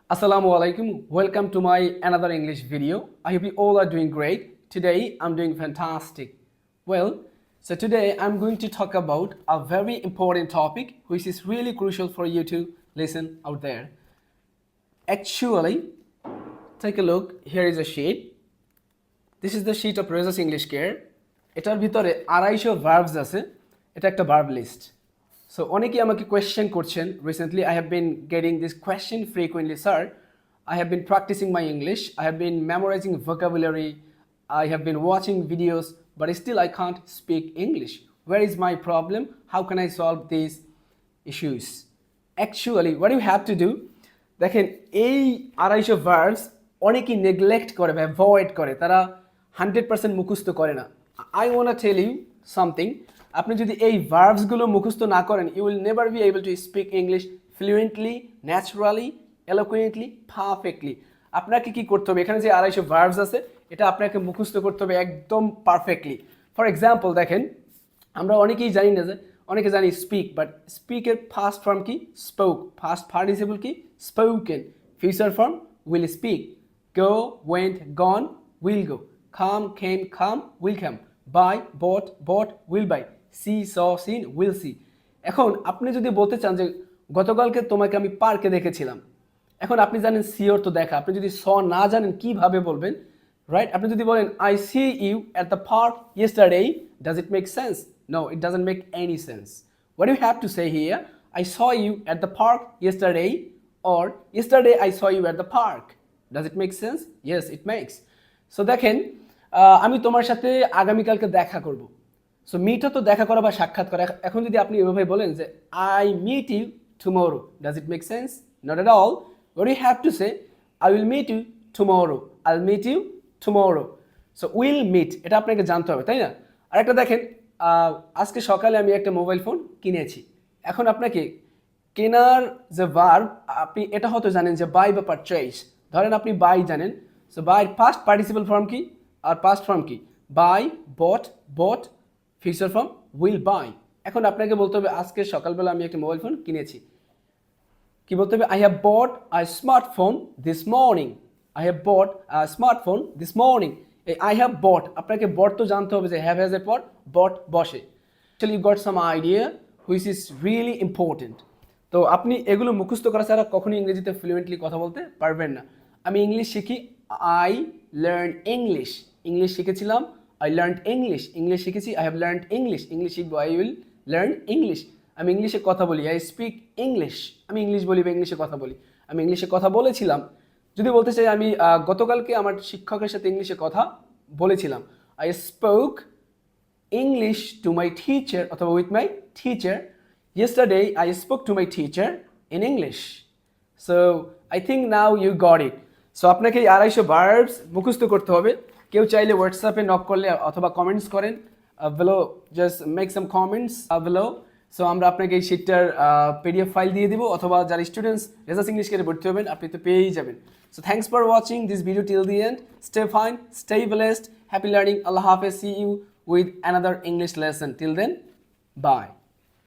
Assalamu alaikum. Welcome to my another English video. I hope you all are doing great. Today I'm doing fantastic. So today I'm going to talk about a very important topic which is really crucial for you to listen out there. Actually, take a look. Here is a sheet. This is the sheet of Reza's English Care. এটার ভিতরে 250 verbs আছে। এটা একটা verb list. So অনেকেই আমাকে question করছেন recently I have been getting this question frequently, sir. I have been practicing my English. I have been memorizing vocabulary. I have been watching videos, but still I can't speak English. Where is my problem? How can I solve these issues? Actually, what you have to do, দেখেন এই 250 verbs অনেকেই neglect করে বা avoid করে, তারা 100% মুখস্থ করে না। I want to tell you something. আপনি যদি এই ভার্বসগুলো মুখস্থ না করেন, you will never be able to speak English fluently, naturally, eloquently, perfectly. আপনাকে কি করতে হবে, এখানে যে 250 ভার্বস আছে এটা আপনাকে মুখস্থ করতে হবে একদম পারফেক্টলি। ফর এক্সাম্পল দেখেন, আমরা অনেকেই জানি না যে অনেকে জানি স্পিক, বাট স্পিকের ফার্স্ট ফর্ম কি? স্পোক। ফার্স্ট পার্টিসিপল কি? Spoken. Future form will speak. Go, went, gone, will go. Come, came, come, will come. Buy, bought, bought, will buy. See, saw, seen, will see. এখন আপনি যদি বলতে চান যে গতকালকে তোমাকে আমি পার্কে দেখেছিলাম, এখন আপনি জানেন সিওর তো দেখা, আপনি যদি স না জানেন কিভাবে বলবেন, রাইট? আপনি যদি বলেন I see you at the park yesterday, does it make sense? No, it doesn't make any sense. What you have to say here, I saw you at the park yesterday, or yesterday I saw you at the park. Does it make sense? Yes, it makes. So দেখেন, আমি তোমার সাথে আগামীকালকে দেখা করব। So মিটও তো দেখা করা বা সাক্ষাৎ করা। এখন যদি আপনি এভাবে বলেন যে I meet you tomorrow, does it make sense? Not at all. What you have to say, I will meet you tomorrow, I will meet you tomorrow. So will meet, এটা আপনাকে জানতে হবে, তাই না? আরেকটা দেখেন, আজকে সকালে আমি একটা মোবাইল ফোন কিনেছি। এখন আপনাকে কেনার যে ভার্ব, আপনি এটা হয়তো জানেন যে বাই বা পারচেজ। ধরেন আপনি বাই জানেন, so buy past participle form কি আর পাস্ট ফর্ম কি? Buy, bought, bought, future form will buy. এখন আপনাকে বলতে হবে আজকে সকালবেলা আমি একটা মোবাইল ফোন কিনেছি। কি বলতে হবে? I have bought a smartphone this morning. I have bought a smartphone this morning. এই আই হ্যাভ বট, আপনাকে বট তো জানতে হবে যে হ্যাভ হ্যাজ এর পর বট বসে। Actually you got some idea which is really important. তো আপনি এগুলো মুখস্থ করা ছাড়া কখনোই ইংরেজিতে ফ্লুয়েন্টলি কথা বলতে পারবেন না। আমি ইংলিশ শিখি, আই লার্ন ইংলিশ। ইংলিশ শিখেছিলাম, আই লার্ন ইংলিশ। ইংলিশ শিখেছি, I have learn English. English শিখবো, আই উইল লার্ন ইংলিশ। আমি ইংলিশে কথা বলি, আই স্পিক ইংলিশ। আমি ইংলিশ বলি বা ইংলিশে কথা বলি। আমি ইংলিশে কথা বলেছিলাম। যদি বলতে চাই আমি গতকালকে আমার শিক্ষকের সাথে ইংলিশে কথা বলেছিলাম, I spoke English to my teacher অথবা with my teacher. Yesterday I spoke to my teacher in English. So I think now you got it. So আপনাকে এই 250 verbs মুখস্থ করতে হবে। কেউ চাইলে হোয়াটসঅ্যাপে নক করলে অথবা কমেন্টস করেন below, just make some comments below. So আমরা আপনাকে এই শিটটার পিডিএফ ফাইল দিয়ে দিব, অথবা যারা স্টুডেন্টস রেজাস ইংলিশ কেয়ারে ভর্তি হবেন আপনি তো পেয়েই যাবেন। So thanks for watching this video till the end. Stay fine, stay blessed, happy learning, আল্লাহ হাফেজ, see you with another English lesson. Till then, bye.